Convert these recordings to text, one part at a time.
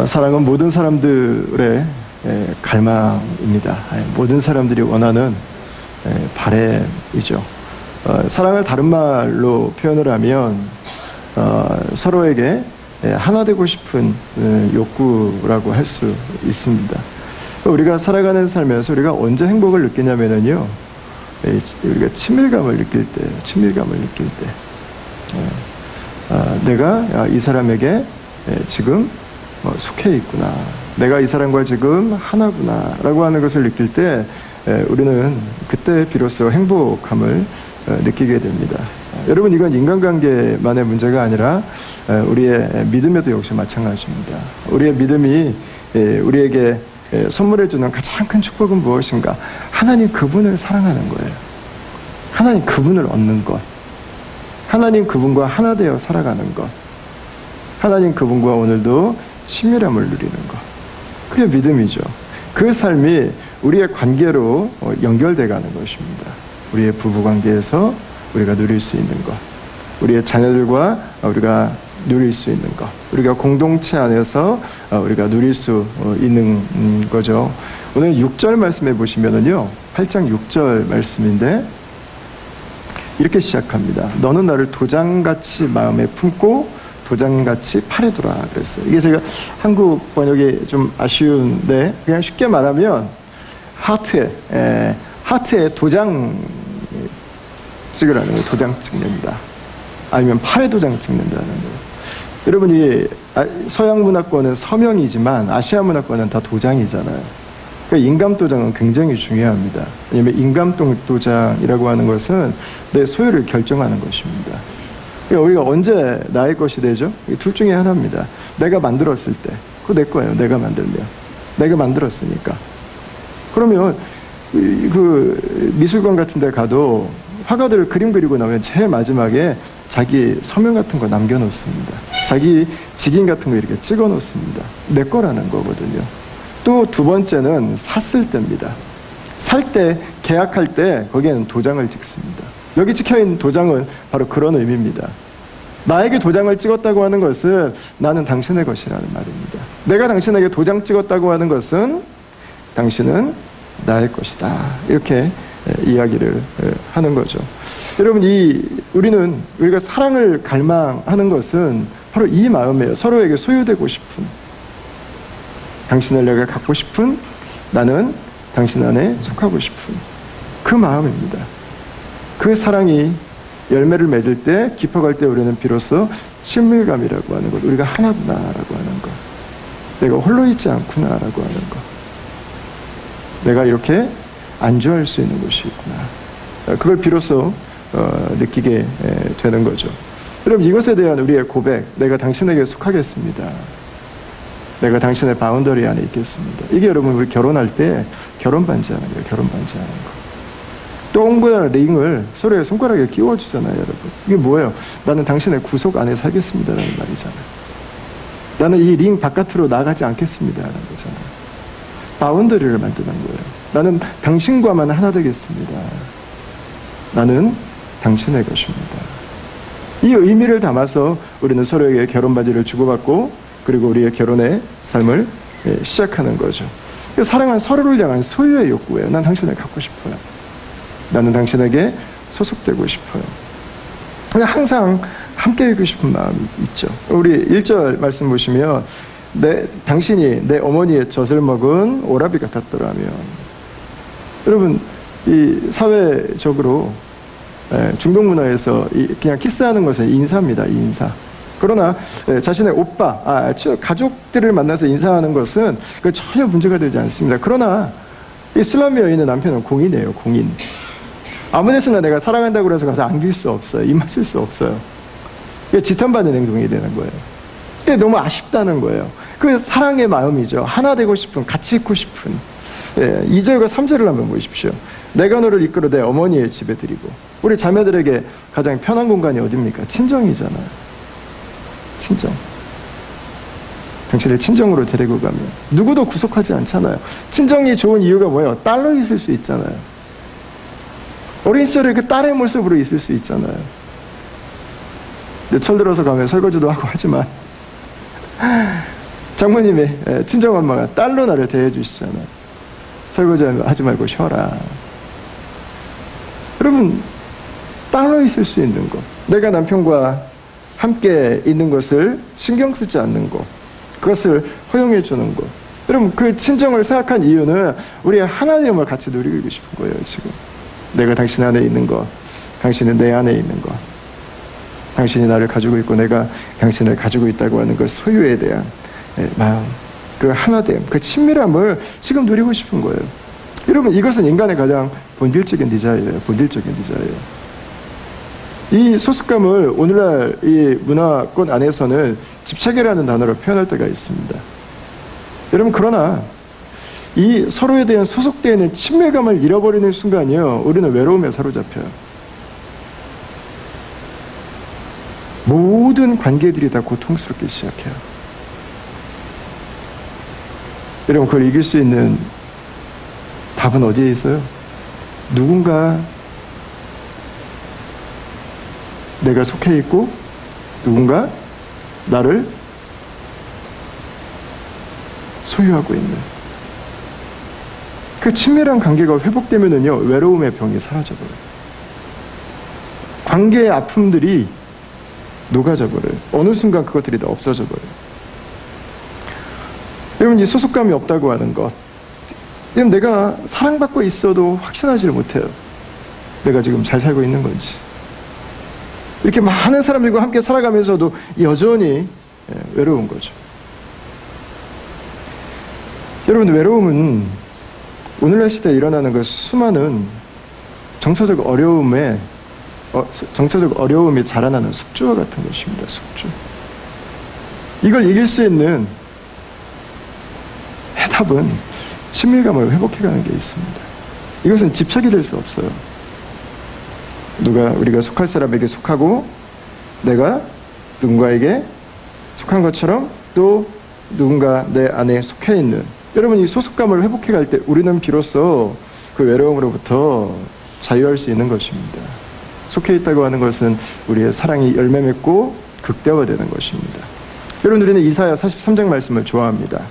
사랑은 모든 사람들의 갈망입니다. 모든 사람들이 원하는 바램이죠. 사랑을 다른 말로 표현을 하면 서로에게 하나 되고 싶은 욕구라고 할 수 있습니다. 우리가 살아가는 삶에서 우리가 언제 행복을 느끼냐면요, 우리가 친밀감을 느낄 때, 내가 이 사람에게 지금 속해 있구나, 내가 이 사람과 지금 하나구나 라고 하는 것을 느낄 때 우리는 그때 비로소 행복함을 느끼게 됩니다. 여러분, 이건 인간관계만의 문제가 아니라 우리의 믿음에도 역시 마찬가지입니다. 우리의 믿음이 우리에게 선물해주는 가장 큰 축복은 무엇인가? 하나님 그분을 사랑하는 거예요. 하나님 그분을 얻는 것, 하나님 그분과 하나 되어 살아가는 것, 하나님 그분과 오늘도 친밀함을 누리는 것, 그게 믿음이죠. 그 삶이 우리의 관계로 연결돼 가는 것입니다. 우리의 부부관계에서 우리가 누릴 수 있는 것, 우리의 자녀들과 우리가 누릴 수 있는 것, 우리가 공동체 안에서 우리가 누릴 수 있는 거죠. 오늘 6절 말씀해 보시면은요, 8장 6절 말씀인데 이렇게 시작합니다. 너는 나를 도장같이 마음에 품고 도장같이 팔에 두라 그랬어요. 이게 제가 한국 번역이 좀 아쉬운데, 그냥 쉽게 말하면 하트에 도장 찍으라는 거예요. 도장 찍는다. 아니면 팔에 도장 찍는다는 거예요. 여러분, 이 서양 문화권은 서명이지만 아시아 문화권은 다 도장이잖아요. 그러니까 인감 도장은 굉장히 중요합니다. 왜냐하면 인감 도장이라고 하는 것은 내 소유를 결정하는 것입니다. 그러니까 우리가 언제 나의 것이 되죠? 둘 중에 하나입니다. 내가 만들었을 때, 그거 내 거예요. 내가 만들면, 내가 만들었으니까. 그러면 그 미술관 같은 데 가도 화가들 그림 그리고 나면 제일 마지막에 자기 서명 같은 거 남겨놓습니다. 자기 직인 같은 거 이렇게 찍어 놓습니다. 내 거라는 거거든요. 또 두 번째는 샀을 때입니다. 살 때, 계약할 때 거기에는 도장을 찍습니다. 여기 찍혀있는 도장은 바로 그런 의미입니다. 나에게 도장을 찍었다고 하는 것은 나는 당신의 것이라는 말입니다. 내가 당신에게 도장 찍었다고 하는 것은 당신은 나의 것이다, 이렇게 이야기를 하는 거죠. 여러분, 우리가 사랑을 갈망하는 것은 바로 이 마음이에요. 서로에게 소유되고 싶은, 당신을 내가 갖고 싶은, 나는 당신 안에 속하고 싶은 그 마음입니다. 그 사랑이 열매를 맺을 때, 깊어갈 때 우리는 비로소 친밀감이라고 하는 것, 우리가 하나구나라고 하는 것, 내가 홀로 있지 않구나라고 하는 것, 내가 이렇게 안주할 수 있는 곳이 있구나, 그걸 비로소 느끼게 되는 거죠. 여러분, 이것에 대한 우리의 고백, 내가 당신에게 속하겠습니다, 내가 당신의 바운더리 안에 있겠습니다, 이게 여러분 우리 결혼할 때 결혼 반지하는 거예요. 결혼 반지하는 거. 똥보다 링을 서로의 손가락에 끼워주잖아요. 여러분, 이게 뭐예요? 나는 당신의 구속 안에 살겠습니다라는 말이잖아요. 나는 이 링 바깥으로 나가지 않겠습니다라는 거잖아요. 바운더리를 만드는 거예요. 나는 당신과만 하나 되겠습니다. 나는 당신의 것입니다. 이 의미를 담아서 우리는 서로에게 결혼 반지를 주고받고, 그리고 우리의 결혼의 삶을 시작하는 거죠. 사랑은 서로를 향한 소유의 욕구예요. 난 당신을 갖고 싶어요. 나는 당신에게 소속되고 싶어요. 항상 함께 있고 싶은 마음이 있죠. 우리 1절 말씀 보시면, 당신이 내 어머니의 젖을 먹은 오라비 같았더라면. 여러분, 이 사회적으로 중동 문화에서 그냥 키스하는 것은 인사입니다. 인사. 그러나 자신의 오빠, 가족들을 만나서 인사하는 것은 전혀 문제가 되지 않습니다. 그러나 이슬람에 있는 남편은 공인이에요. 공인. 아무 데서나 내가 사랑한다고 해서 가서 안길 수 없어요. 입 맞출 수 없어요. 지탄받는 행동이 되는 거예요. 그게 너무 아쉽다는 거예요. 그 사랑의 마음이죠. 하나 되고 싶은, 같이 있고 싶은. 2절과 3절을 한번 보십시오. 내가 너를 이끌어 내 어머니의 집에 드리고. 우리 자매들에게 가장 편한 공간이 어디입니까? 친정이잖아요. 친정. 당신을 친정으로 데리고 가면 누구도 구속하지 않잖아요. 친정이 좋은 이유가 뭐예요? 딸로 있을 수 있잖아요. 어린 시절에 그 딸의 모습으로 있을 수 있잖아요. 철 들어서 가면 설거지도 하고 하지만 장모님의 친정엄마가 딸로 나를 대해주시잖아요. 설거지 하지 말고 쉬어라. 여러분, 딸로 있을 수 있는 것, 내가 남편과 함께 있는 것을 신경 쓰지 않는 것, 그것을 허용해 주는 것. 여러분, 그 친정을 생각한 이유는 우리 하나님을 같이 누리고 싶은 거예요. 지금 내가 당신 안에 있는 것, 당신은 내 안에 있는 것, 당신이 나를 가지고 있고 내가 당신을 가지고 있다고 하는 그 소유에 대한 마음, 그 하나됨, 그 친밀함을 지금 누리고 싶은 거예요. 여러분, 이것은 인간의 가장 본질적인 디자인이에요. 본질적인 디자인이에요. 이 소속감을 오늘날 이 문화권 안에서는 집착이라는 단어로 표현할 때가 있습니다. 여러분, 그러나 이 서로에 대한 소속되어 있는 친밀감을 잃어버리는 순간이요, 우리는 외로움에 사로잡혀요. 모든 관계들이 다 고통스럽게 시작해요. 여러분, 그걸 이길 수 있는 답은 어디에 있어요? 누군가 내가 속해 있고 누군가 나를 소유하고 있는 그 친밀한 관계가 회복되면은요, 외로움의 병이 사라져버려요. 관계의 아픔들이 녹아져버려요. 어느 순간 그것들이 다 없어져버려요. 여러분, 이 소속감이 없다고 하는 것, 이건 내가 사랑받고 있어도 확신하지를 못해요. 내가 지금 잘 살고 있는 건지. 이렇게 많은 사람들과 함께 살아가면서도 여전히 외로운 거죠. 여러분, 외로움은 오늘날 시대에 일어나는 그 수많은 정서적 어려움이 자라나는 숙주와 같은 것입니다. 숙주. 이걸 이길 수 있는 해답은 친밀감을 회복해가는 게 있습니다. 이것은 집착이 될 수 없어요. 우리가 속할 사람에게 속하고 내가 누군가에게 속한 것처럼 또 누군가 내 안에 속해 있는, 여러분, 이 소속감을 회복해갈 때 우리는 비로소 그 외로움으로부터 자유할 수 있는 것입니다. 속해 있다고 하는 것은 우리의 사랑이 열매 맺고 극대화되는 것입니다. 여러분, 우리는 이사야 43장 말씀을 좋아합니다.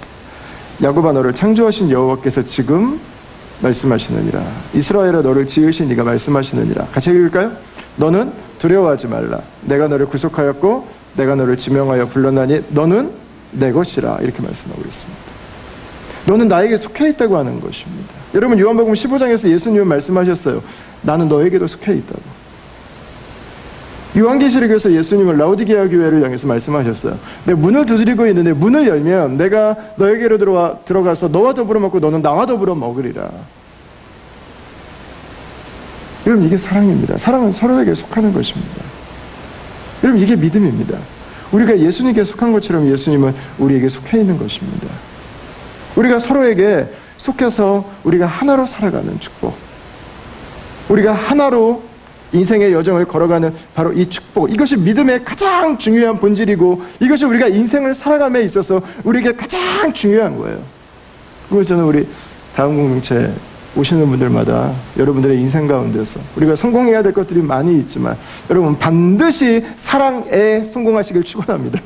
야곱아, 너를 창조하신 여호와께서 지금 말씀하시느니라. 이스라엘아, 너를 지으신 이가 말씀하시느니라. 같이 읽을까요? 너는 두려워하지 말라. 내가 너를 구속하였고 내가 너를 지명하여 불렀나니 너는 내 것이라. 이렇게 말씀하고 있습니다. 너는 나에게 속해 있다고 하는 것입니다. 여러분, 요한복음 15장에서 예수님은 말씀하셨어요. 나는 너에게도 속해 있다고. 요한계시록에서 예수님은 라오디게아 교회를 향해서 말씀하셨어요. 내 문을 두드리고 있는데 문을 열면 내가 너에게로 들어가서 너와 더불어 먹고 너는 나와 더불어 먹으리라. 여러분, 이게 사랑입니다. 사랑은 서로에게 속하는 것입니다. 여러분, 이게 믿음입니다. 우리가 예수님께 속한 것처럼 예수님은 우리에게 속해 있는 것입니다. 우리가 서로에게 속해서 우리가 하나로 살아가는 축복, 우리가 하나로 인생의 여정을 걸어가는 바로 이 축복, 이것이 믿음의 가장 중요한 본질이고 이것이 우리가 인생을 살아감에 있어서 우리에게 가장 중요한 거예요. 그래서 저는 우리 다음 공동체 오시는 분들마다 여러분들의 인생 가운데서 우리가 성공해야 될 것들이 많이 있지만 여러분, 반드시 사랑에 성공하시길 축원합니다.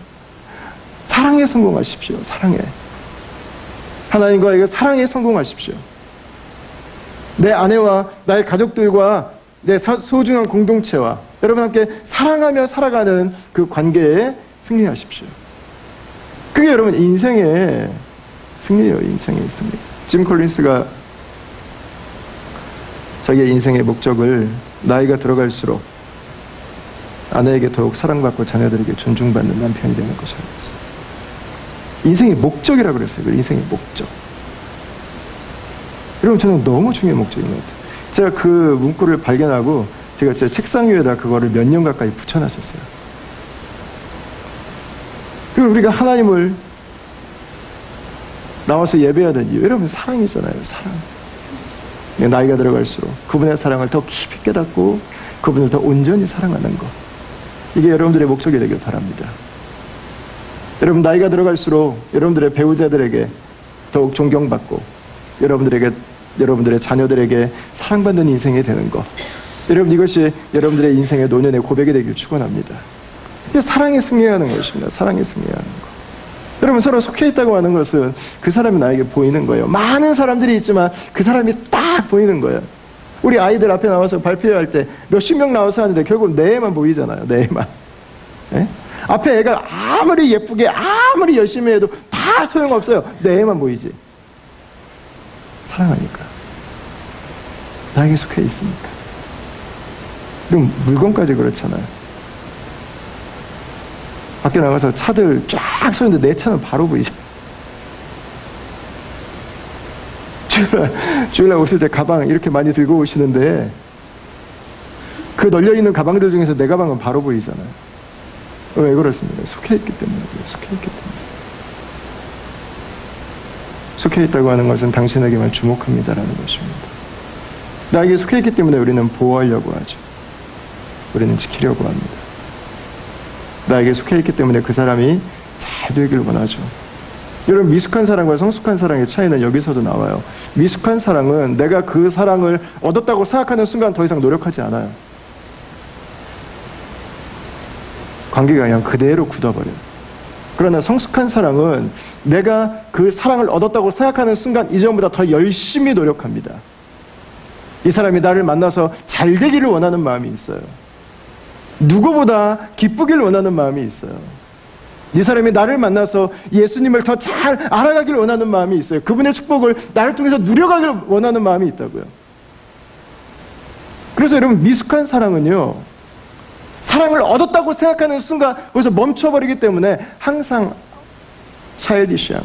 사랑에 성공하십시오. 사랑에. 하나님과의 사랑에 성공하십시오. 내 아내와 나의 가족들과 내 소중한 공동체와 여러분 함께 사랑하며 살아가는 그 관계에 승리하십시오. 그게 여러분 인생의 승리예요. 인생의 승리. 짐 콜린스가 자기의 인생의 목적을 나이가 들어갈수록 아내에게 더욱 사랑받고 자녀들에게 존중받는 남편이 되는 것이라고 했어요. 인생의 목적이라고 그랬어요. 인생의 목적. 여러분, 저는 너무 중요한 목적인 것 같아요. 제가 그 문구를 발견하고 제가 제 책상 위에다 그거를 몇 년 가까이 붙여놨었어요. 그리고 우리가 하나님을 나와서 예배하는 이유, 여러분, 사랑이잖아요. 사랑. 나이가 들어갈수록 그분의 사랑을 더 깊이 깨닫고 그분을 더 온전히 사랑하는 것, 이게 여러분들의 목적이 되길 바랍니다. 여러분, 나이가 들어갈수록 여러분들의 배우자들에게 더욱 존경받고 여러분들의 자녀들에게 사랑받는 인생이 되는 것, 여러분, 이것이 여러분들의 인생의 노년의 고백이 되길 축원합니다. 이게 사랑에 승리하는 것입니다. 사랑에 승리하는 것. 여러분, 서로 속해 있다고 하는 것은 그 사람이 나에게 보이는 거예요. 많은 사람들이 있지만 그 사람이 딱 보이는 거예요. 우리 아이들 앞에 나와서 발표할 때 몇십 명 나와서 하는데 결국 내 애만 보이잖아요. 내 애만. 예? 앞에 애가 아무리 예쁘게 아무리 열심히 해도 다 소용없어요. 내 애만 보이지. 사랑하니까. 나에게 속해 있으니까. 그럼 물건까지 그렇잖아요. 밖에 나가서 차들 쫙 서있는데 내 차는 바로 보이죠. 주일날 오실 때 가방 이렇게 많이 들고 오시는데 그 널려있는 가방들 중에서 내 가방은 바로 보이잖아요. 왜 그렇습니까? 속해있기 때문에. 속해있기 때문에. 속해있다고 하는 것은 당신에게만 주목합니다라는 것입니다. 나에게 속해있기 때문에 우리는 보호하려고 하죠. 우리는 지키려고 합니다. 나에게 속해있기 때문에 그 사람이 잘 되길 원하죠. 여러분, 미숙한 사랑과 성숙한 사랑의 차이는 여기서도 나와요. 미숙한 사랑은 내가 그 사랑을 얻었다고 생각하는 순간 더 이상 노력하지 않아요. 관계가 그냥 그대로 굳어버려요. 그러나 성숙한 사랑은 내가 그 사랑을 얻었다고 생각하는 순간 이전보다 더 열심히 노력합니다. 이 사람이 나를 만나서 잘 되기를 원하는 마음이 있어요. 누구보다 기쁘기를 원하는 마음이 있어요. 이 사람이 나를 만나서 예수님을 더 잘 알아가기를 원하는 마음이 있어요. 그분의 축복을 나를 통해서 누려가기를 원하는 마음이 있다고요. 그래서 여러분, 미숙한 사랑은요, 사랑을 얻었다고 생각하는 순간 거기서 멈춰버리기 때문에 항상 차일디시한,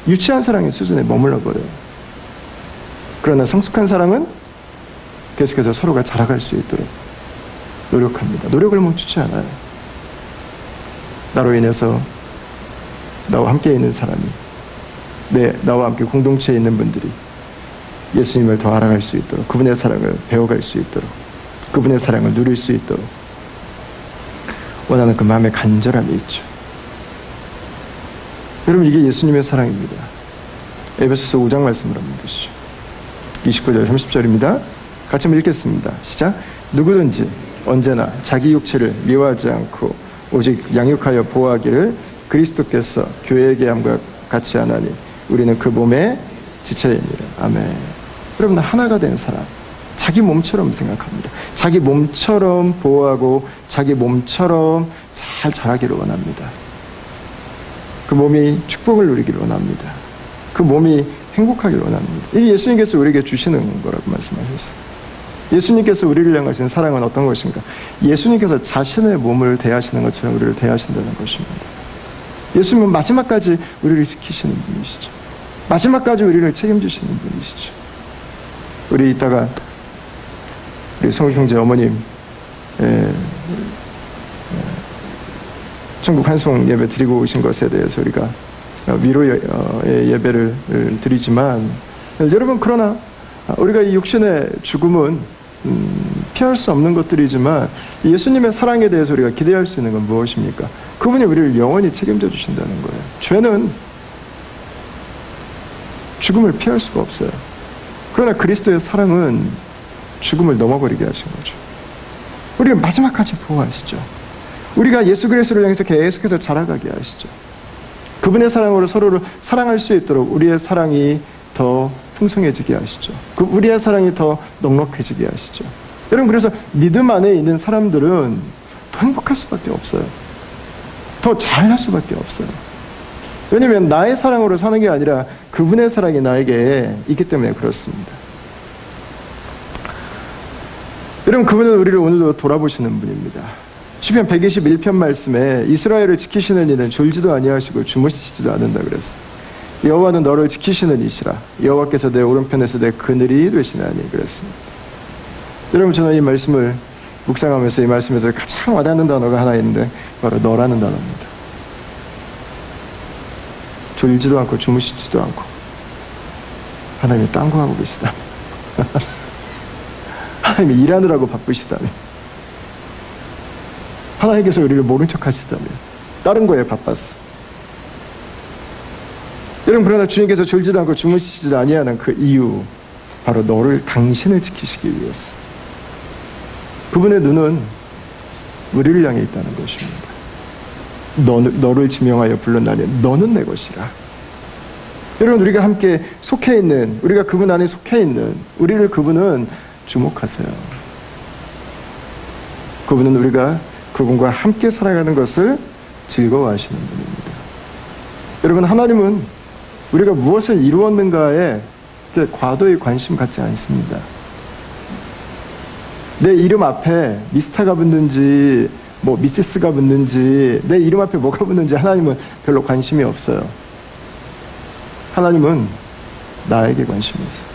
유치한 사랑의 수준에 머물러 버려요. 그러나 성숙한 사랑은 계속해서 서로가 자라갈 수 있도록 노력합니다. 노력을 멈추지 않아요. 나로 인해서 나와 함께 있는 사람이, 나와 함께 공동체에 있는 분들이 예수님을 더 알아갈 수 있도록, 그분의 사랑을 배워갈 수 있도록, 그분의 사랑을 누릴 수 있도록 원하는 그 마음의 간절함이 있죠. 여러분, 이게 예수님의 사랑입니다. 에베소서 5장 말씀을 한번 보시죠. 29절 30절입니다. 같이 한번 읽겠습니다. 시작. 누구든지 언제나 자기 육체를 미워하지 않고 오직 양육하여 보호하기를 그리스도께서 교회에게 함과 같이 하나니 우리는 그 몸의 지체이니라. 아멘. 여러분, 하나가 된 사람, 자기 몸처럼 생각합니다. 자기 몸처럼 보호하고 자기 몸처럼 잘 자라기를 원합니다. 그 몸이 축복을 누리기를 원합니다. 그 몸이 행복하기를 원합니다. 이게 예수님께서 우리에게 주시는 거라고 말씀하셨어요. 예수님께서 우리를 향하신 사랑은 어떤 것인가? 예수님께서 자신의 몸을 대하시는 것처럼 우리를 대하신다는 것입니다. 예수님은 마지막까지 우리를 지키시는 분이시죠. 마지막까지 우리를 책임지시는 분이시죠. 우리 이따가 우리 성우 형제 어머님 천국 환송 예배 드리고 오신 것에 대해서 우리가 위로의 예배를 드리지만, 여러분, 그러나 우리가 이 육신의 죽음은 피할 수 없는 것들이지만 예수님의 사랑에 대해서 우리가 기대할 수 있는 건 무엇입니까? 그분이 우리를 영원히 책임져 주신다는 거예요. 죄는 죽음을 피할 수가 없어요. 그러나 그리스도의 사랑은 죽음을 넘어버리게 하신 거죠. 우리를 마지막까지 보호하시죠. 우리가 예수 그리스도를 향해서 계속해서 자라가게 하시죠. 그분의 사랑으로 서로를 사랑할 수 있도록 우리의 사랑이 더 풍성해지게 하시죠. 우리의 사랑이 더 넉넉해지게 하시죠. 여러분, 그래서 믿음 안에 있는 사람들은 더 행복할 수밖에 없어요. 더 잘할 수밖에 없어요. 왜냐하면 나의 사랑으로 사는 게 아니라 그분의 사랑이 나에게 있기 때문에 그렇습니다. 여러분, 그분은 우리를 오늘도 돌아보시는 분입니다. 시편 121편 말씀에 이스라엘을 지키시는 이는 졸지도 아니하시고 주무시지도 않는다 그랬어요. 여호와는 너를 지키시는 이시라. 여호와께서 내 오른편에서 내 그늘이 되시나니 그랬습니다. 여러분, 저는 이 말씀을 묵상하면서 이 말씀에서 가장 와닿는 단어가 하나 있는데 바로 너라는 단어입니다. 졸지도 않고 주무시지도 않고 하나님이 딴 거 하고 계시다며, 하나님이 일하느라고 바쁘시다며, 하나님께서 우리를 모른 척 하시다며, 다른 거에 바빴어. 여러분, 그러나 주님께서 졸지도 않고 주무시지도 아니하는 그 이유, 바로 당신을 지키시기 위해서. 그분의 눈은 우리를 향해 있다는 것입니다. 너를 지명하여 불렀나니 너는 내 것이라. 여러분, 우리가 함께 속해 있는, 우리가 그분 안에 속해 있는 우리를 그분은 주목하세요. 그분은 우리가 그분과 함께 살아가는 것을 즐거워하시는 분입니다. 여러분, 하나님은 우리가 무엇을 이루었는가에 과도히 관심 갖지 않습니다. 내 이름 앞에 미스터가 붙는지 뭐 미세스가 붙는지 내 이름 앞에 뭐가 붙는지 하나님은 별로 관심이 없어요. 하나님은 나에게 관심이 있어요.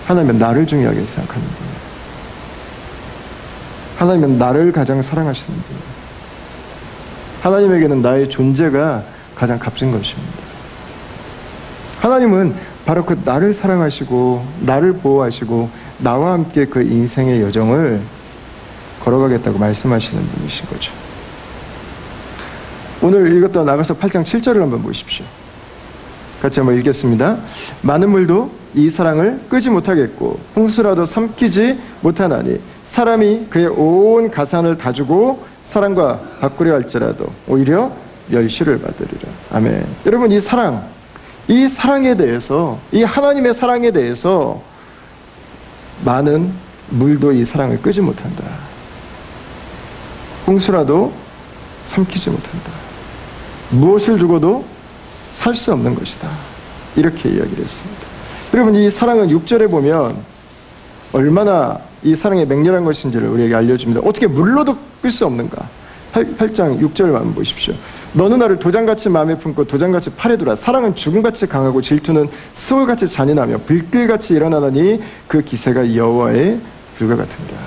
하나님은 나를 중요하게 생각하는 분이에요. 하나님은 나를 가장 사랑하시는 분이에요. 하나님에게는 나의 존재가 가장 값진 것입니다. 하나님은 바로 그 나를 사랑하시고 나를 보호하시고 나와 함께 그 인생의 여정을 걸어가겠다고 말씀하시는 분이신 거죠. 오늘 읽었던 아가서 8장 7절을 한번 보십시오. 같이 한번 읽겠습니다. 많은 물도 이 사랑을 끄지 못하겠고 홍수라도 삼키지 못하나니 사람이 그의 온 가산을 다 주고 사랑과 바꾸려 할지라도 오히려 멸시를 받으리라. 아멘. 여러분, 이 사랑에 대해서, 이 하나님의 사랑에 대해서 많은 물도 이 사랑을 끄지 못한다. 홍수라도 삼키지 못한다. 무엇을 주고도 살 수 없는 것이다. 이렇게 이야기를 했습니다. 여러분, 이 사랑은 6절에 보면 얼마나 이 사랑의 맹렬한 것인지를 우리에게 알려줍니다. 어떻게 물로도 끌 수 없는가? 8장 6절을 한번 보십시오. 너는 나를 도장같이 마음에 품고 도장같이 팔에 두라. 사랑은 죽음같이 강하고 질투는 스올같이 잔인하며 불길같이 일어나더니 그 기세가 여호와의 불과 같으니라.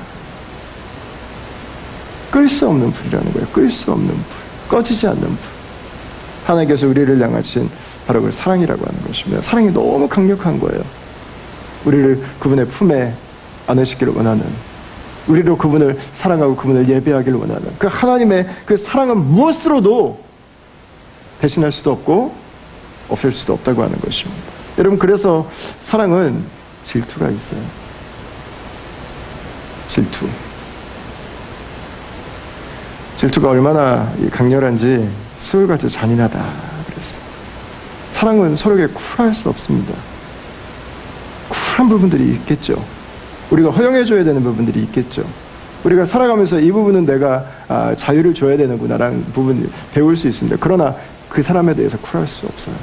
끌 수 없는 불이라는 거예요. 끌 수 없는 불, 꺼지지 않는 불. 하나님께서 우리를 향하신 바로 그 사랑이라고 하는 것입니다. 사랑이 너무 강력한 거예요. 우리를 그분의 품에 안으시기를 원하는, 우리로 그분을 사랑하고 그분을 예배하기를 원하는 그 하나님의 그 사랑은 무엇으로도 대신할 수도 없고 없앨 수도 없다고 하는 것입니다. 여러분, 그래서 사랑은 질투가 있어요. 질투가 얼마나 강렬한지 스올같이 잔인하다 그랬어요. 사랑은 서로에게 쿨할 수 없습니다. 쿨한 부분들이 있겠죠. 우리가 허용해줘야 되는 부분들이 있겠죠. 우리가 살아가면서 이 부분은 내가 자유를 줘야 되는구나라는 부분을 배울 수 있습니다. 그러나 그 사람에 대해서 쿨할 수 없어요.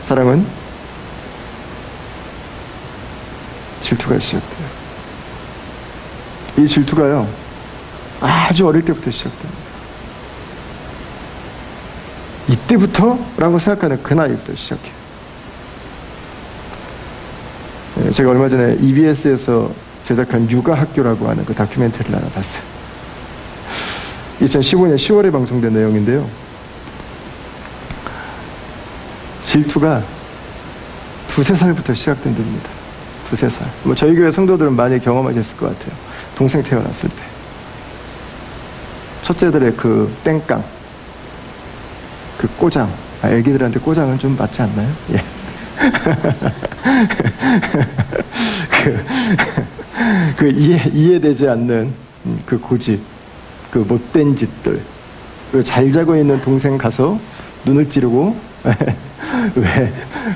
사랑은 질투가 시작돼요. 이 질투가요, 아주 어릴 때부터 시작됩니다. 이때부터라고 생각하는 그 나이부터 시작해요. 제가 얼마 전에 EBS에서 제작한 육아학교라고 하는 그 다큐멘터리를 하나 봤어요. 2015년 10월에 방송된 내용인데요. 질투가 2~3살부터 시작된답니다. 2~3살. 뭐 저희 교회 성도들은 많이 경험하셨을 것 같아요. 동생 태어났을 때. 첫째들의 그 땡깡, 그 꼬장. 애기들한테 꼬장은 좀 맞지 않나요? 예. 그 이해되지 않는 그 고집, 그 못된 짓들, 그리고 잘 자고 있는 동생 가서 눈을 찌르고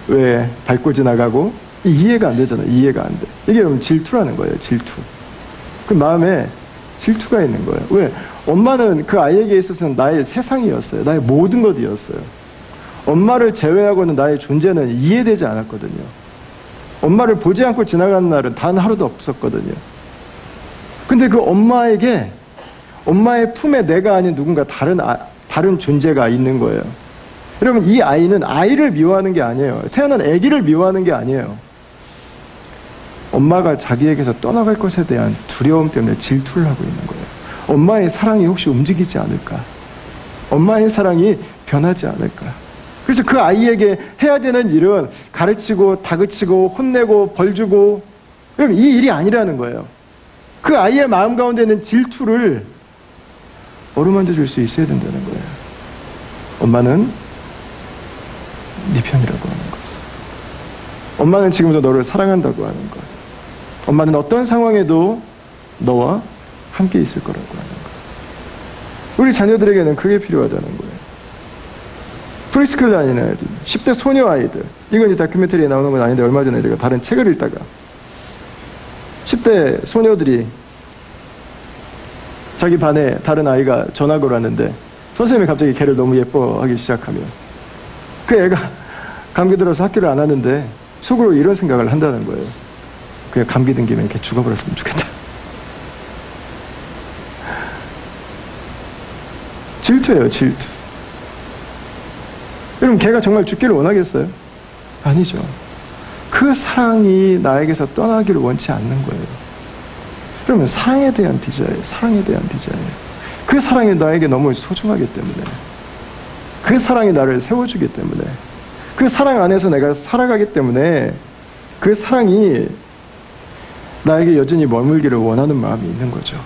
왜 밟고 지나가고, 이해가 안 되잖아요. 이해가 안 돼. 이게 여러분 질투라는 거예요. 질투. 그 마음에 질투가 있는 거예요. 왜? 엄마는 그 아이에게 있어서는 나의 세상이었어요. 나의 모든 것이었어요. 엄마를 제외하고는 나의 존재는 이해되지 않았거든요. 엄마를 보지 않고 지나가는 날은 단 하루도 없었거든요. 근데 그 엄마에게, 엄마의 품에 내가 아닌 누군가 다른 존재가 있는 거예요. 여러분, 이 아이는 아이를 미워하는 게 아니에요. 태어난 아기를 미워하는 게 아니에요. 엄마가 자기에게서 떠나갈 것에 대한 두려움 때문에 질투를 하고 있는 거예요. 엄마의 사랑이 혹시 움직이지 않을까? 엄마의 사랑이 변하지 않을까? 그래서 그 아이에게 해야 되는 일은 가르치고 다그치고 혼내고 벌주고, 여러분, 이 일이 아니라는 거예요. 그 아이의 마음 가운데 있는 질투를 어루만져 줄 수 있어야 된다는 거예요. 엄마는 네 편이라고 하는 거예요. 엄마는 지금도 너를 사랑한다고 하는 거예요. 엄마는 어떤 상황에도 너와 함께 있을 거라고 하는 거예요. 우리 자녀들에게는 그게 필요하다는 거예요. 프리스쿨 다니는 아이들, 10대 소녀 아이들. 이건 이 다큐멘터리에 나오는 건 아닌데 얼마 전에 제가 다른 책을 읽다가 10대 소녀들이 자기 반에 다른 아이가 전학을 왔는데 선생님이 갑자기 걔를 너무 예뻐하기 시작하면 그 애가 감기 들어서 학교를 안 하는데 속으로 이런 생각을 한다는 거예요. 그냥 감기 든 김에 걔 죽어버렸으면 좋겠다. 질투예요, 질투. 여러분, 걔가 정말 죽기를 원하겠어요? 아니죠. 그 사랑이 나에게서 떠나기를 원치 않는 거예요. 그러면 사랑에 대한 디자예요. 사랑에 대한 디자예요. 그 사랑이 나에게 너무 소중하기 때문에, 그 사랑이 나를 세워주기 때문에, 그 사랑 안에서 내가 살아가기 때문에 그 사랑이 나에게 여전히 머물기를 원하는 마음이 있는 거죠.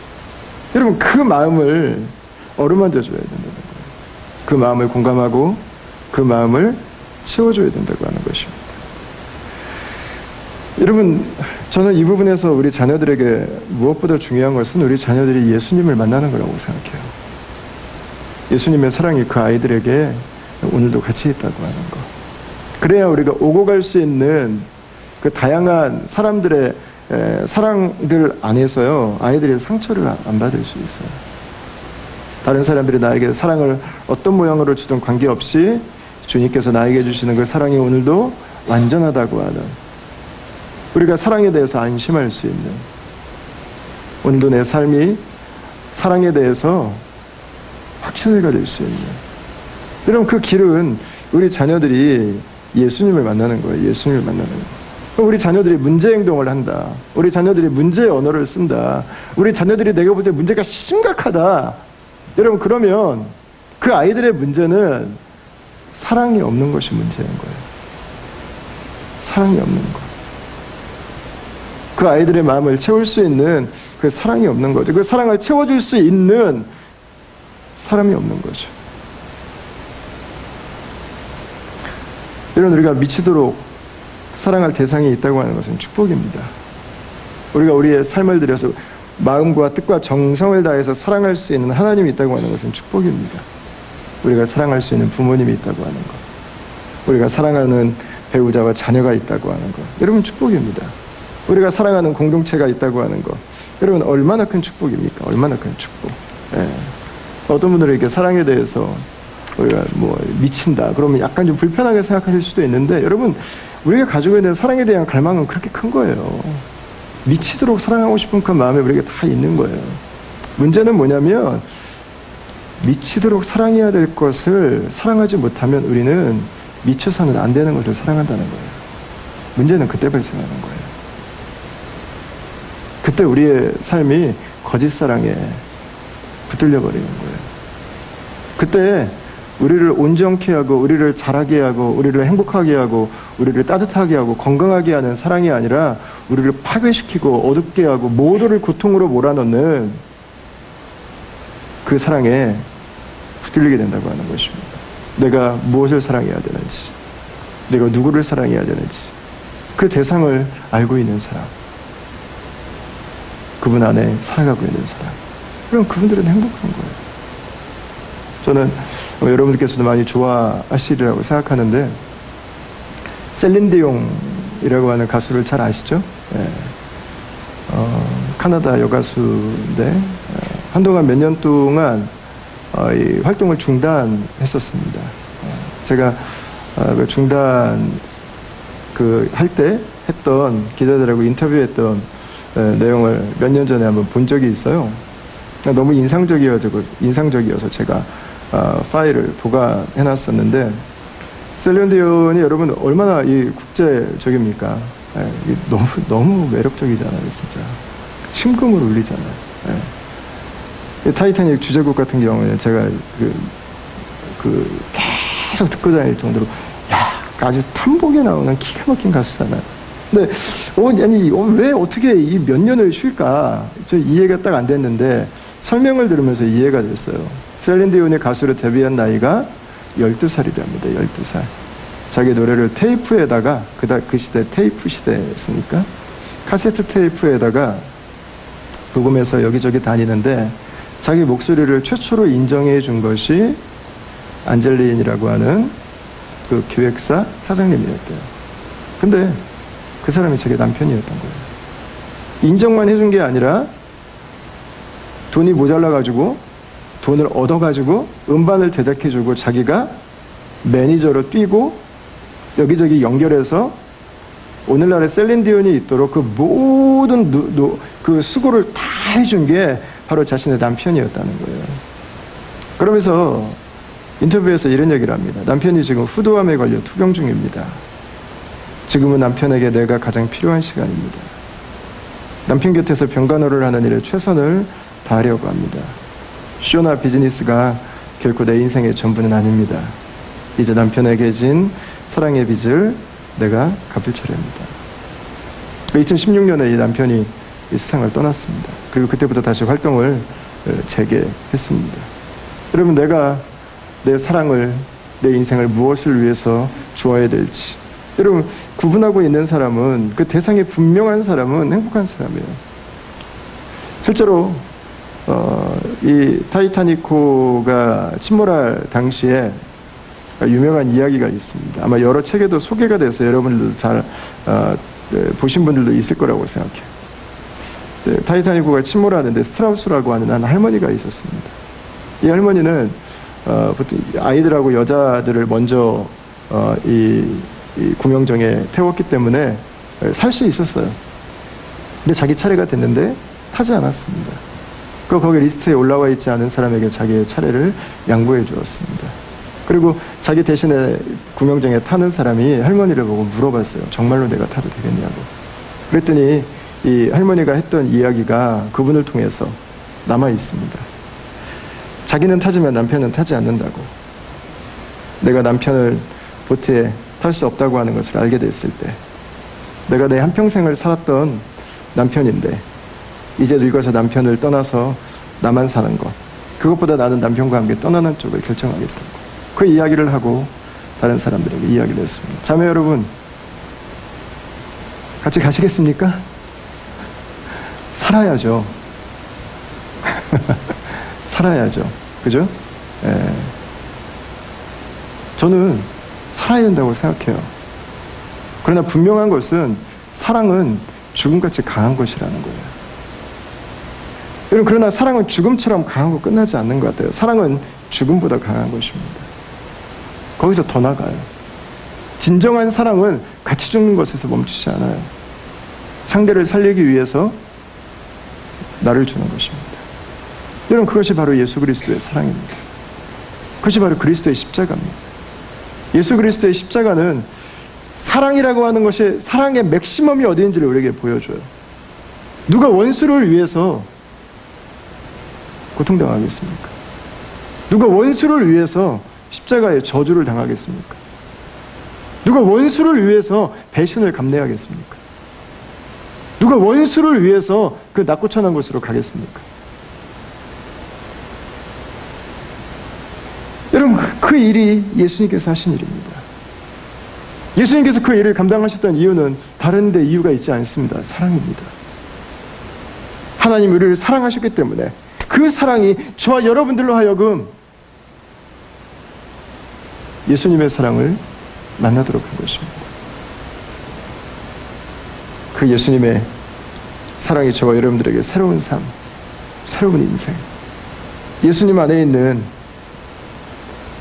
여러분, 그 마음을 어루만져 줘야 된다는 거예요. 그 마음을 공감하고 그 마음을 채워줘야 된다고 하는 것입니다. 여러분, 저는 이 부분에서 우리 자녀들에게 무엇보다 중요한 것은 우리 자녀들이 예수님을 만나는 거라고 생각해요. 예수님의 사랑이 그 아이들에게 오늘도 같이 있다고 하는 거. 그래야 우리가 오고 갈 수 있는 그 다양한 사람들의 사랑들 안에서요, 아이들이 상처를 안 받을 수 있어요. 다른 사람들이 나에게 사랑을 어떤 모양으로 주든 관계없이 주님께서 나에게 주시는 그 사랑이 오늘도 완전하다고 하는, 우리가 사랑에 대해서 안심할 수 있는, 오늘도 내 삶이 사랑에 대해서 확신을 가질 수 있는, 여러분, 그 길은 우리 자녀들이 예수님을 만나는 거예요. 예수님을 만나는 거예요. 우리 자녀들이 문제 행동을 한다, 우리 자녀들이 문제의 언어를 쓴다, 우리 자녀들이 내가 볼 때 문제가 심각하다, 여러분, 그러면 그 아이들의 문제는 사랑이 없는 것이 문제인 거예요. 사랑이 없는 것. 그 아이들의 마음을 채울 수 있는 그 사랑이 없는 거죠. 그 사랑을 채워줄 수 있는 사람이 없는 거죠. 여러분, 우리가 미치도록 사랑할 대상이 있다고 하는 것은 축복입니다. 우리가 우리의 삶을 들여서 마음과 뜻과 정성을 다해서 사랑할 수 있는 하나님이 있다고 하는 것은 축복입니다. 우리가 사랑할 수 있는 부모님이 있다고 하는 것, 우리가 사랑하는 배우자와 자녀가 있다고 하는 것, 여러분, 축복입니다. 우리가 사랑하는 공동체가 있다고 하는 것, 여러분, 얼마나 큰 축복입니까? 얼마나 큰 축복. 예. 어떤 분들은 이렇게 사랑에 대해서 우리가 미친다 그러면 약간 좀 불편하게 생각하실 수도 있는데, 여러분, 우리가 가지고 있는 사랑에 대한 갈망은 그렇게 큰 거예요. 미치도록 사랑하고 싶은 그 마음이 우리에게 다 있는 거예요. 문제는 뭐냐면, 미치도록 사랑해야 될 것을 사랑하지 못하면 우리는 미쳐서는 안 되는 것을 사랑한다는 거예요. 문제는 그때 발생하는 거예요. 그때 우리의 삶이 거짓 사랑에 붙들려 버리는 거예요. 그때 우리를 온전케 하고, 우리를 자라게 하고, 우리를 행복하게 하고, 우리를 따뜻하게 하고, 건강하게 하는 사랑이 아니라 우리를 파괴시키고 어둡게 하고 모두를 고통으로 몰아넣는 그 사랑에 붙들리게 된다고 하는 것입니다. 내가 무엇을 사랑해야 되는지, 내가 누구를 사랑해야 되는지, 그 대상을 알고 있는 사람, 그분 안에 살아가고 있는 사람, 그럼 그분들은 행복한 거예요. 저는 여러분들께서도 많이 좋아하시리라고 생각하는데, 셀린디옹이라고 하는 가수를 잘 아시죠? 예. 카나다 여가수인데 한동안 몇 년 동안 이 활동을 중단했었습니다. 제가 그 중단 할 때 했던 기자들하고 인터뷰했던 내용을 몇 년 전에 한번 본 적이 있어요. 너무 인상적이어서 제가 파일을 보관해놨었는데, 셀린디온이 여러분 얼마나 이 국제적입니까? 너무 매력적이잖아요, 진짜. 심금을 울리잖아요. 타이타닉 주제곡 같은 경우에 제가 계속 듣고 다닐 정도로, 아주 탐복에 나오는 기가 막힌 가수잖아요. 근데 왜 어떻게 이 몇 년을 쉴까? 저 이해가 딱 안 됐는데 설명을 들으면서 이해가 됐어요. 셀린디온이 가수로 데뷔한 나이가 12살이랍니다. 12살. 자기 노래를 테이프에다가, 그 시대 테이프 시대였으니까 카세트 테이프에다가 녹음해서 여기저기 다니는데 자기 목소리를 최초로 인정해 준 것이 안젤린이라고 하는 그 기획사 사장님이었대요. 근데 그 사람이 자기 남편이었던 거예요. 인정만 해준 게 아니라 돈이 모자라가지고 돈을 얻어가지고 음반을 제작해주고 자기가 매니저로 뛰고 여기저기 연결해서 오늘날의 셀린디온이 있도록 그 모든 그 수고를 다 해준 게 바로 자신의 남편이었다는 거예요. 그러면서 인터뷰에서 이런 얘기를 합니다. 남편이 지금 후두암에 걸려 투병 중입니다. 지금은 남편에게 내가 가장 필요한 시간입니다. 남편 곁에서 병간호를 하는 일에 최선을 다하려고 합니다. 쇼나 비즈니스가 결코 내 인생의 전부는 아닙니다. 이제 남편에게 진 사랑의 빚을 내가 갚을 차례입니다. 2016년에 이 남편이 이 세상을 떠났습니다. 그리고 그때부터 다시 활동을 재개했습니다. 여러분, 내가 내 사랑을, 내 인생을 무엇을 위해서 주어야 될지, 여러분, 구분하고 있는 사람은, 그 대상이 분명한 사람은 행복한 사람이에요. 실제로 이 타이타닉호가 침몰할 당시에 유명한 이야기가 있습니다. 아마 여러 책에도 소개가 돼서 여러분들도 잘 보신 분들도 있을 거라고 생각해요. 타이타닉호가 침몰하는데 스트라우스라고 하는 한 할머니가 있었습니다. 이 할머니는 보통 아이들하고 여자들을 먼저 이 구명정에 태웠기 때문에 살 수 있었어요. 근데 자기 차례가 됐는데 타지 않았습니다. 거기 리스트에 올라와 있지 않은 사람에게 자기의 차례를 양보해 주었습니다. 그리고 자기 대신에 구명정에 타는 사람이 할머니를 보고 물어봤어요. 정말로 내가 타도 되겠냐고. 그랬더니 이 할머니가 했던 이야기가 그분을 통해서 남아 있습니다. 자기는 타지만 남편은 타지 않는다고. 내가 남편을 보트에 탈 수 없다고 하는 것을 알게 됐을 때, 내가 내 한평생을 살았던 남편인데 이제 늙어서 남편을 떠나서 나만 사는 것, 그것보다 나는 남편과 함께 떠나는 쪽을 결정하겠다고 그 이야기를 하고 다른 사람들에게 이야기를 했습니다. 자매 여러분, 같이 가시겠습니까? 살아야죠. 살아야죠. 그죠? 예. 저는 살아야 된다고 생각해요. 그러나 분명한 것은 사랑은 죽음같이 강한 것이라는 거예요. 여러분, 그러나 사랑은 죽음처럼 강하고 끝나지 않는 것 같아요. 사랑은 죽음보다 강한 것입니다. 거기서 더 나가요. 진정한 사랑은 같이 죽는 것에서 멈추지 않아요. 상대를 살리기 위해서 나를 주는 것입니다. 여러분, 그것이 바로 예수 그리스도의 사랑입니다. 그것이 바로 그리스도의 십자가입니다. 예수 그리스도의 십자가는 사랑이라고 하는 것이, 사랑의 맥시멈이 어디인지를 우리에게 보여줘요. 누가 원수를 위해서 고통당하겠습니까? 누가 원수를 위해서 십자가의 저주를 당하겠습니까? 누가 원수를 위해서 배신을 감내하겠습니까? 누가 원수를 위해서 그 낙고천한 곳으로 가겠습니까? 여러분, 그 일이 예수님께서 하신 일입니다. 예수님께서 그 일을 감당하셨던 이유는 다른 데 이유가 있지 않습니다. 사랑입니다. 하나님 우리를 사랑하셨기 때문에 그 사랑이 저와 여러분들로 하여금 예수님의 사랑을 만나도록 한 것입니다. 그 예수님의 사랑이 저와 여러분들에게 새로운 삶, 새로운 인생, 예수님 안에 있는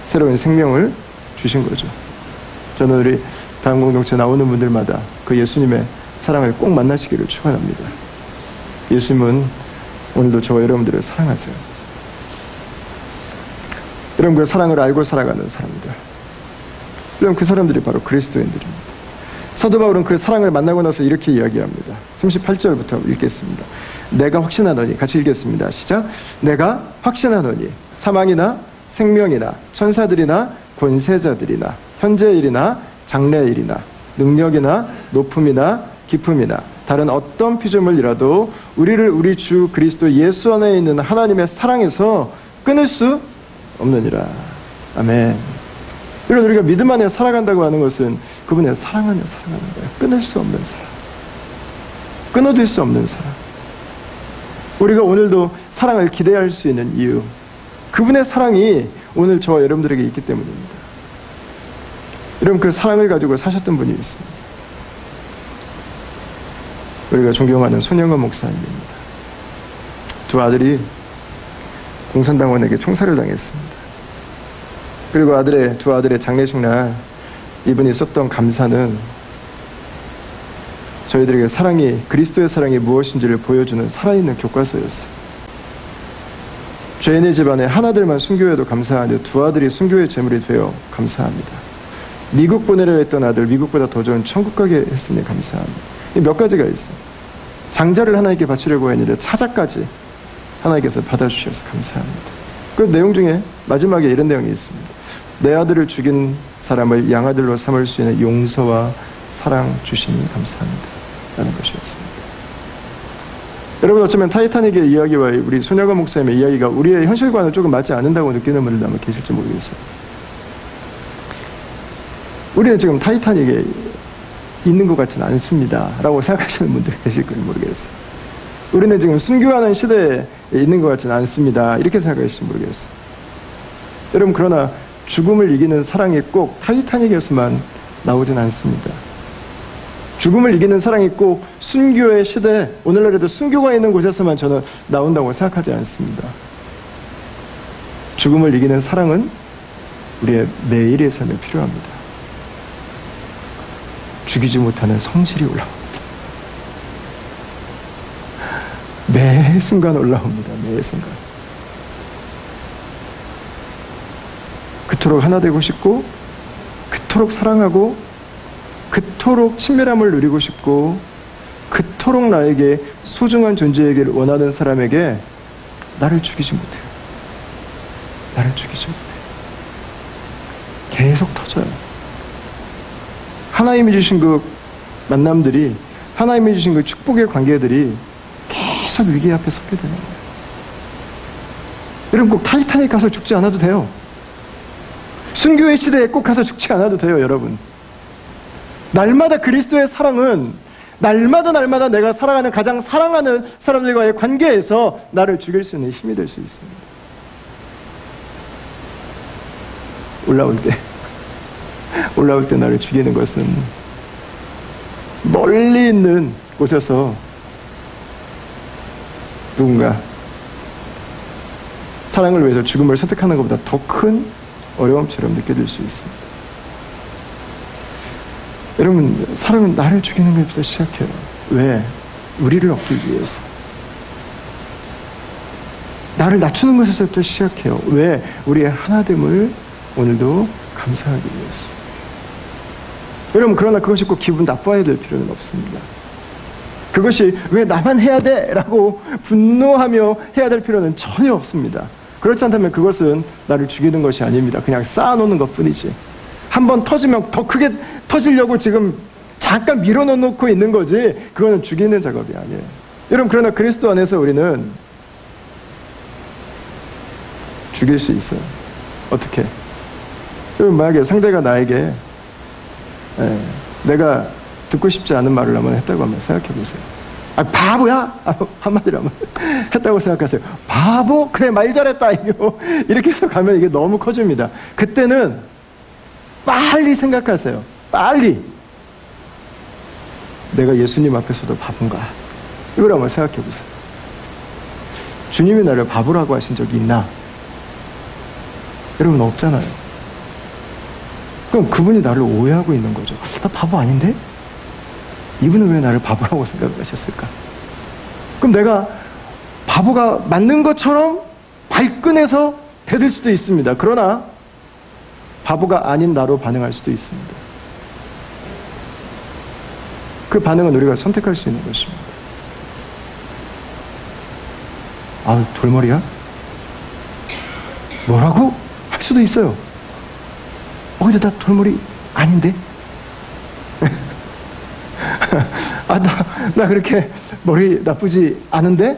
새로운 생명을 주신 거죠. 저는 우리 다음 공동체 나오는 분들마다 그 예수님의 사랑을 꼭 만나시기를 축원합니다. 예수님은 오늘도 저와 여러분들을 사랑하세요. 여러분, 그 사랑을 알고 살아가는 사람들, 여러분, 그 사람들이 바로 그리스도인들입니다. 사도 바울은 그 사랑을 만나고 나서 이렇게 이야기합니다. 38절부터 읽겠습니다. 내가 확신하노니, 같이 읽겠습니다. 시작. 내가 확신하노니 사망이나 생명이나 천사들이나 권세자들이나 현재일이나 장래일이나 능력이나 높음이나 깊음이나 다른 어떤 피조물이라도 우리를 우리 주 그리스도 예수 안에 있는 하나님의 사랑에서 끊을 수 없느니라. 아멘. 여러분, 우리가 믿음 안에 살아간다고 하는 것은 그분의 사랑 안에 살아가는 거예요. 끊을 수 없는 사랑, 끊어둘 수 없는 사랑. 우리가 오늘도 사랑을 기대할 수 있는 이유, 그분의 사랑이 오늘 저와 여러분들에게 있기 때문입니다. 여러분, 그 사랑을 가지고 사셨던 분이 있습니다. 우리가 존경하는 손영건 목사님입니다. 두 아들이 공산당원에게 총살을 당했습니다. 그리고 두 아들의 장례식 날 이분이 썼던 감사는 저희들에게 그리스도의 사랑이 무엇인지를 보여주는 살아있는 교과서였어요. 죄인의 집안에 하나들만 순교해도 감사하는데 두 아들이 순교의 제물이 되어 감사합니다. 미국 보내려 했던 아들, 미국보다 더 좋은 천국 가게 했으니 감사합니다. 몇 가지가 있어요. 장자를 하나님께 바치려고 했는데 차자까지 하나님께서 받아주셔서 감사합니다. 그 내용 중에 마지막에 이런 내용이 있습니다. 내 아들을 죽인 사람을 양아들로 삼을 수 있는 용서와 사랑 주시니 감사합니다 라는 것이었습니다. 여러분, 어쩌면 타이타닉의 이야기와 우리 손영건 목사님의 이야기가 우리의 현실과는 조금 맞지 않는다고 느끼는 분들도 아마 계실지 모르겠어요. 우리는 지금 타이타닉에 있는 것 같지는 않습니다 라고 생각하시는 분들이 계실지 모르겠어요. 우리는 지금 순교하는 시대에 있는 것 같지는 않습니다 이렇게 생각하실지 모르겠어요. 여러분, 그러나 죽음을 이기는 사랑이 꼭 타이타닉에서만 나오진 않습니다. 죽음을 이기는 사랑이 꼭 순교의 시대, 오늘날에도 순교가 있는 곳에서만 저는 나온다고 생각하지 않습니다. 죽음을 이기는 사랑은 우리의 매일의 삶에 필요합니다. 죽이지 못하는 성질이 올라옵니다. 매 순간 올라옵니다. 매 순간. 그토록 하나 되고 싶고, 그토록 사랑하고, 그토록 친밀함을 누리고 싶고, 그토록 나에게 소중한 존재이기를 원하는 사람에게 나를 죽이지 못해요. 나를 죽이지 못해요. 계속 터져요. 하나님이 주신 그 만남들이, 하나님이 주신 그 축복의 관계들이 계속 위기 앞에 서게 되는 거예요. 여러분, 꼭 타이타닉 가서 죽지 않아도 돼요. 순교의 시대에 꼭 가서 죽지 않아도 돼요, 여러분. 날마다 그리스도의 사랑은 날마다 내가 사랑하는, 가장 사랑하는 사람들과의 관계에서 나를 죽일 수 있는 힘이 될 수 있습니다. 올라올 때 나를 죽이는 것은 멀리 있는 곳에서 누군가 사랑을 위해서 죽음을 선택하는 것보다 더 큰 어려움처럼 느껴질 수 있습니다. 여러분, 사랑은 나를 죽이는 것부터 시작해요. 왜? 우리를 얻기 위해서. 나를 낮추는 것에서부터 시작해요. 왜? 우리의 하나됨을 오늘도 감사하기 위해서. 여러분, 그러나 그것이 꼭 기분 나빠야 될 필요는 없습니다. 그것이 왜 나만 해야 돼? 라고 분노하며 해야 될 필요는 전혀 없습니다. 그렇지 않다면 그것은 나를 죽이는 것이 아닙니다. 그냥 쌓아놓는 것 뿐이지. 한번 터지면 더 크게 터지려고 지금 잠깐 밀어놓고 있는 거지, 그거는 죽이는 작업이 아니에요. 여러분, 그러나 그리스도 안에서 우리는 죽일 수 있어요. 어떻게? 여러분, 만약에 상대가 나에게 내가 듣고 싶지 않은 말을 한번 했다고 한번 생각해 보세요. 아, 바보야? 한마디로 한번 했다고 생각하세요. 바보? 그래, 말 잘했다. 이렇게 해서 가면 이게 너무 커집니다. 그때는 빨리 생각하세요. 빨리. 내가 예수님 앞에서도 바본가? 이걸 한번 생각해 보세요. 주님이 나를 바보라고 하신 적이 있나? 여러분, 없잖아요. 그럼 그분이 나를 오해하고 있는 거죠. 나 바보 아닌데? 이분은 왜 나를 바보라고 생각하셨을까? 그럼 내가 바보가 맞는 것처럼 발끈해서 대들 수도 있습니다. 그러나 바보가 아닌 나로 반응할 수도 있습니다. 그 반응은 우리가 선택할 수 있는 것입니다. 아, 돌머리야? 뭐라고? 할 수도 있어요. 근데 나 돌머리 아닌데? 아, 나 그렇게 머리 나쁘지 않은데?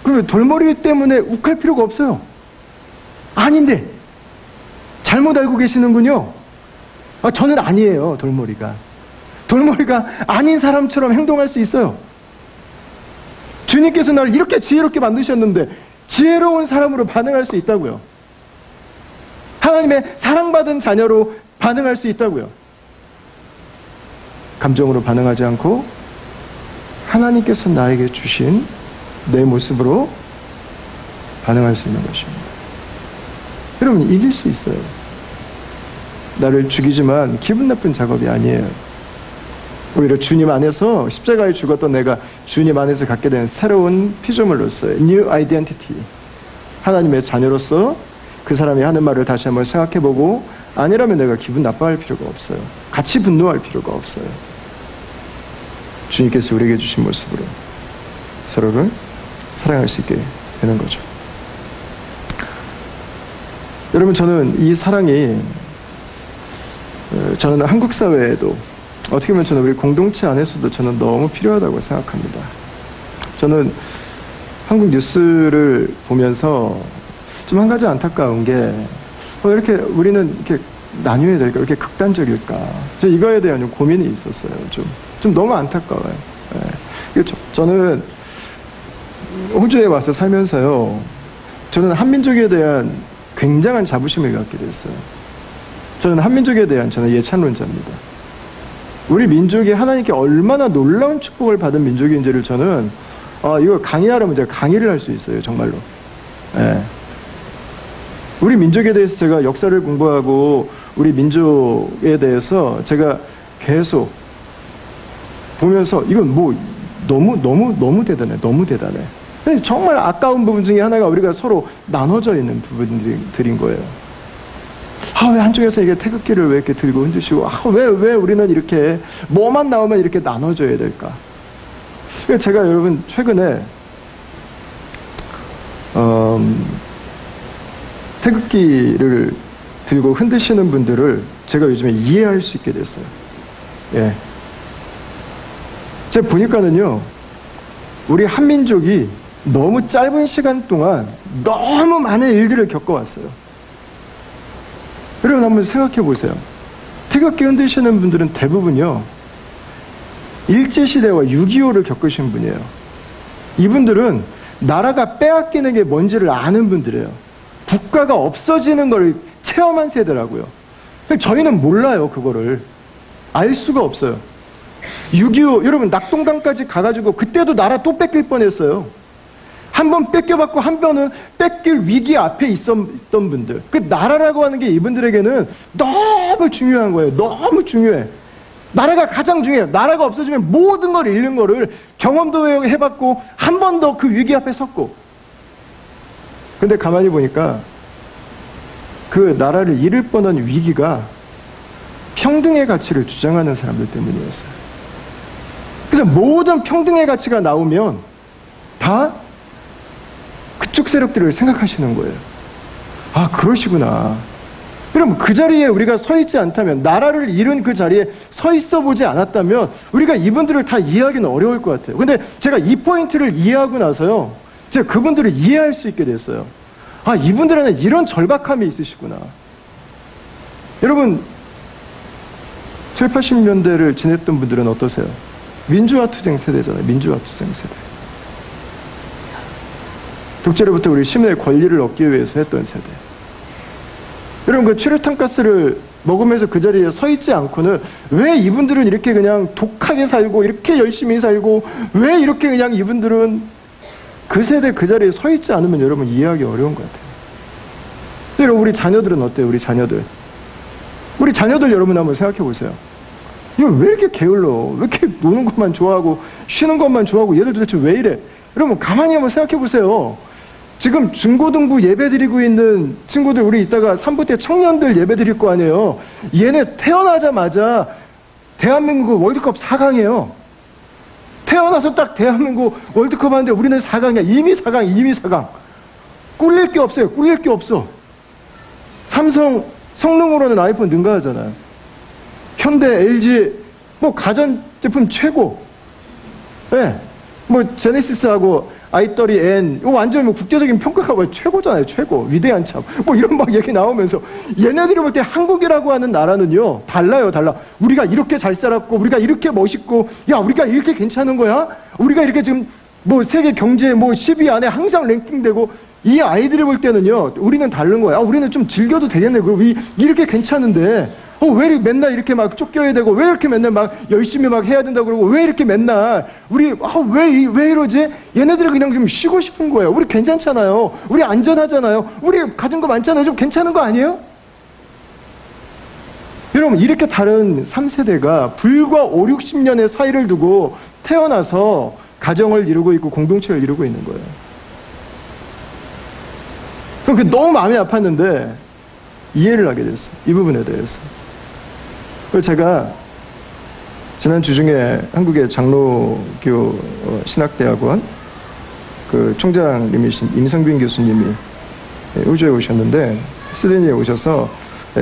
그러면 돌머리 때문에 욱할 필요가 없어요. 아닌데. 잘못 알고 계시는군요. 저는 아니에요, 돌머리가. 돌머리가 아닌 사람처럼 행동할 수 있어요. 주님께서 나를 이렇게 지혜롭게 만드셨는데 지혜로운 사람으로 반응할 수 있다고요. 하나님의 사랑받은 자녀로 반응할 수 있다고요. 감정으로 반응하지 않고 하나님께서 나에게 주신 내 모습으로 반응할 수 있는 것입니다. 여러분, 이길 수 있어요. 나를 죽이지만 기분 나쁜 작업이 아니에요. 오히려 주님 안에서 십자가에 죽었던 내가 주님 안에서 갖게 된 새로운 피조물로서의 New Identity, 하나님의 자녀로서 그 사람이 하는 말을 다시 한번 생각해보고 아니라면 내가 기분 나빠할 필요가 없어요. 같이 분노할 필요가 없어요. 주님께서 우리에게 주신 모습으로 서로를 사랑할 수 있게 되는 거죠. 여러분, 저는 이 사랑이 저는 한국 사회에도 어떻게 보면 저는 우리 공동체 안에서도 저는 너무 필요하다고 생각합니다. 저는 한국 뉴스를 보면서 좀 한 가지 안타까운 게 이렇게 우리는 이렇게 나뉘어야 될까? 이렇게 극단적일까? 저 이거에 대한 좀 고민이 있었어요. 좀 너무 안타까워요. 예. 저는 호주에 와서 살면서요, 저는 한민족에 대한 굉장한 자부심을 갖게 됐어요. 저는 한민족에 대한 저는 예찬론자입니다. 우리 민족이 하나님께 얼마나 놀라운 축복을 받은 민족인지를 저는 이거 강의하라면 제가 강의를 할 수 있어요. 정말로. 예. 우리 민족에 대해서 제가 역사를 공부하고 우리 민족에 대해서 제가 계속 보면서 이건 뭐 너무 대단해. 너무 대단해. 정말 아까운 부분 중에 하나가 우리가 서로 나눠져 있는 부분들인 거예요. 왜 한쪽에서 이게 태극기를 왜 이렇게 들고 흔드시고, 왜 우리는 이렇게 뭐만 나오면 이렇게 나눠져야 될까? 제가 여러분 최근에 태극기를 들고 흔드시는 분들을 제가 요즘에 이해할 수 있게 됐어요. 예. 제가 보니까는요, 우리 한민족이 너무 짧은 시간 동안 너무 많은 일들을 겪어왔어요. 여러분 한번 생각해 보세요. 태극기 흔드시는 분들은 대부분요, 일제시대와 6.25를 겪으신 분이에요. 이분들은 나라가 빼앗기는 게 뭔지를 아는 분들이에요. 국가가 없어지는 걸 체험한 세대라고요. 저희는 몰라요. 그거를 알 수가 없어요. 6.25 여러분 낙동강까지 가가지고 그때도 나라 또 뺏길 뻔했어요. 한 번 뺏겨받고 한 번은 뺏길 위기 앞에 있었던 분들, 그 나라라고 하는 게 이분들에게는 너무 중요한 거예요. 너무 중요해. 나라가 가장 중요해요. 나라가 없어지면 모든 걸 잃는 거를 경험도 해봤고 한 번 더 그 위기 앞에 섰고, 근데 가만히 보니까 그 나라를 잃을 뻔한 위기가 평등의 가치를 주장하는 사람들 때문이었어요. 그래서 모든 평등의 가치가 나오면 다 그쪽 세력들을 생각하시는 거예요. 그러시구나. 그럼 그 자리에 우리가 서 있지 않다면, 나라를 잃은 그 자리에 서 있어 보지 않았다면 우리가 이분들을 다 이해하기는 어려울 것 같아요. 근데 제가 이 포인트를 이해하고 나서요, 제가 그분들을 이해할 수 있게 됐어요. 이분들에는 이런 절박함이 있으시구나. 여러분 7, 80년대를 지냈던 분들은 어떠세요? 민주화 투쟁 세대잖아요. 민주화 투쟁 세대. 독재로부터 우리 시민의 권리를 얻기 위해서 했던 세대. 여러분 그 최루탄 가스를 먹으면서 그 자리에 서 있지 않고는 왜 이분들은 이렇게 그냥 독하게 살고 이렇게 열심히 살고, 왜 이렇게 그냥 이분들은 그 세대 그 자리에 서 있지 않으면 여러분 이해하기 어려운 것 같아요. 여러분 우리 자녀들은 어때요? 우리 자녀들 여러분 한번 생각해 보세요. 이거 왜 이렇게 게을러? 왜 이렇게 노는 것만 좋아하고 쉬는 것만 좋아하고 얘들 도대체 왜 이래? 여러분 가만히 한번 생각해 보세요. 지금 중고등부 예배 드리고 있는 친구들, 우리 이따가 3부 때 청년들 예배 드릴 거 아니에요. 얘네 태어나자마자 대한민국 월드컵 4강이에요. 태어나서 딱 대한민국 월드컵 하는데 우리는 4강이야. 이미 4강. 꿀릴 게 없어요. 꿀릴 게 없어. 삼성 성능으로는 아이폰 능가하잖아요. 현대, LG 뭐 가전제품 최고. 네. 뭐 제네시스하고 i30N 이거 완전 뭐 국제적인 평가가 뭐 최고잖아요. 최고. 위대한 참. 뭐 이런 막 얘기 나오면서 얘네들이 볼 때 한국이라고 하는 나라는요, 달라. 우리가 이렇게 잘 살았고, 우리가 이렇게 멋있고, 야 우리가 이렇게 괜찮은 거야? 우리가 이렇게 지금 뭐 세계 경제 뭐 10위 안에 항상 랭킹되고, 이 아이들이 볼 때는요, 우리는 다른 거야. 우리는 좀 즐겨도 되겠네. 이렇게 괜찮은데, 왜 이렇게 맨날 이렇게 막 쫓겨야 되고, 왜 이렇게 맨날 막 열심히 막 해야 된다고 그러고, 왜 이렇게 맨날 왜 이러지? 얘네들은 그냥 좀 쉬고 싶은 거예요. 우리 괜찮잖아요. 우리 안전하잖아요. 우리 가진 거 많잖아요. 좀 괜찮은 거 아니에요? 여러분, 이렇게 다른 3세대가 불과 5, 60년의 사이를 두고 태어나서 가정을 이루고 있고 공동체를 이루고 있는 거예요. 그럼 그게 너무 마음이 아팠는데 이해를 하게 됐어요. 이 부분에 대해서. 그래서 제가 지난 주 중에 한국의 장로교 신학대학원 그 총장님이신 임성빈 교수님이 호주에 오셨는데, 시드니에 오셔서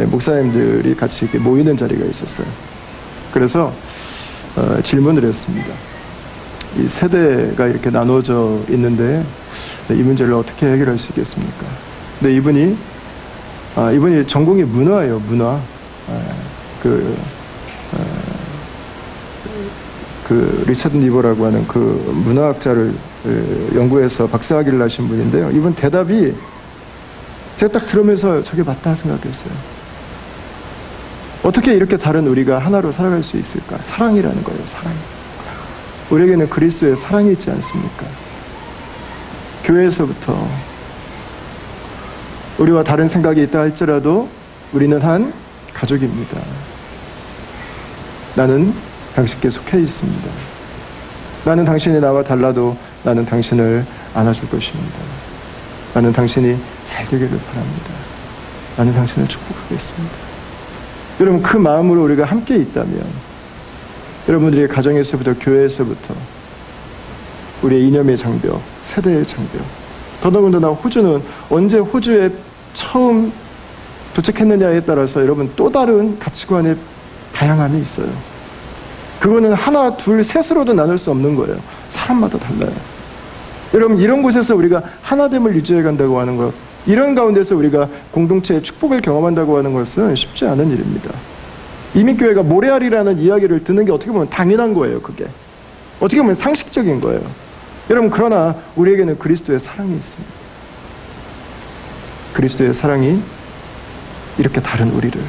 목사님들이 같이 이렇게 모이는 자리가 있었어요. 그래서 질문을 했습니다. 이 세대가 이렇게 나눠져 있는데 이 문제를 어떻게 해결할 수 있겠습니까? 근데 이분이 전공이 문화예요, 문화. 그 리차드 니버라고 하는 그 문화학자를 연구해서 박사학위를 하신 분인데요. 이분 대답이 제가 딱 들으면서 저게 맞다 생각했어요. 어떻게 이렇게 다른 우리가 하나로 살아갈 수 있을까? 사랑이라는 거예요, 사랑. 우리에게는 그리스도의 사랑이 있지 않습니까? 교회에서부터 우리와 다른 생각이 있다 할지라도 우리는 한 가족입니다. 나는 당신께 속해 있습니다. 나는 당신이 나와 달라도 나는 당신을 안아줄 것입니다. 나는 당신이 잘 되기를 바랍니다. 나는 당신을 축복하겠습니다. 여러분, 그 마음으로 우리가 함께 있다면 여러분들의 가정에서부터, 교회에서부터 우리의 이념의 장벽, 세대의 장벽, 더더군다나 호주는 언제 호주에 처음 도착했느냐에 따라서 여러분 또 다른 가치관의 다양함이 있어요. 그거는 하나, 둘, 셋으로도 나눌 수 없는 거예요. 사람마다 달라요. 여러분, 이런 곳에서 우리가 하나됨을 유지해 간다고 하는 것, 이런 가운데서 우리가 공동체의 축복을 경험한다고 하는 것은 쉽지 않은 일입니다. 이민교회가 모래알이라는 이야기를 듣는 게 어떻게 보면 당연한 거예요. 그게 어떻게 보면 상식적인 거예요. 여러분, 그러나 우리에게는 그리스도의 사랑이 있습니다. 그리스도의 사랑이 이렇게 다른 우리를,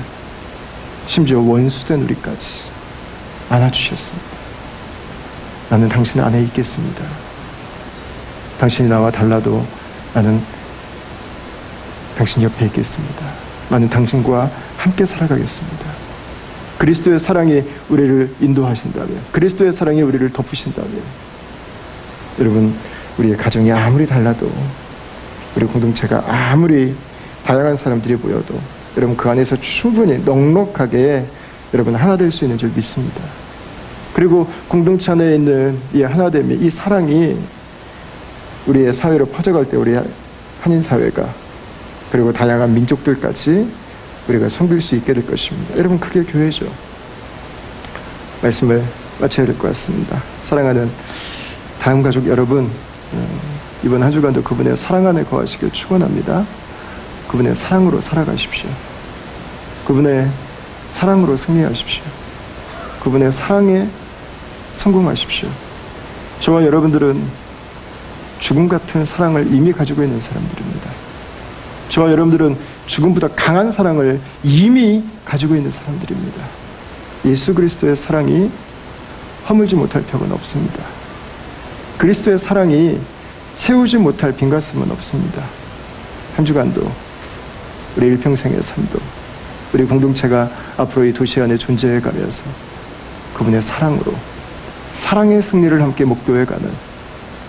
심지어 원수된 우리까지 안아주셨습니다. 나는 당신 안에 있겠습니다. 당신이 나와 달라도 나는 당신 옆에 있겠습니다. 나는 당신과 함께 살아가겠습니다. 그리스도의 사랑이 우리를 인도하신다면, 그리스도의 사랑이 우리를 덮으신다면, 여러분, 우리의 가정이 아무리 달라도, 우리 공동체가 아무리 다양한 사람들이 보여도 여러분 그 안에서 충분히 넉넉하게 여러분 하나 될 수 있는 줄 믿습니다. 그리고 공동체 안에 있는 이 하나됨이, 이 사랑이 우리의 사회로 퍼져갈 때 우리 한인 사회가, 그리고 다양한 민족들까지 우리가 섬길 수 있게 될 것입니다. 여러분, 그게 교회죠. 말씀을 마쳐야 될 것 같습니다. 사랑하는 다음 가족 여러분, 이번 한 주간도 그분의 사랑 안에 거하시길 축원합니다. 그분의 사랑으로 살아가십시오. 그분의 사랑으로 승리하십시오. 그분의 사랑에 성공하십시오. 저와 여러분들은 죽음 같은 사랑을 이미 가지고 있는 사람들입니다. 저와 여러분들은 죽음보다 강한 사랑을 이미 가지고 있는 사람들입니다. 예수 그리스도의 사랑이 허물지 못할 벽은 없습니다. 그리스도의 사랑이 채우지 못할 빈 가슴은 없습니다. 한 주간도, 우리 일평생의 삶도, 우리 공동체가 앞으로 이 도시 안에 존재해 가면서 그분의 사랑으로, 사랑의 승리를 함께 목도해 가는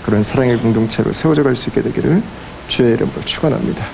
그런 사랑의 공동체로 세워져 갈 수 있게 되기를 주의 이름으로 축원합니다.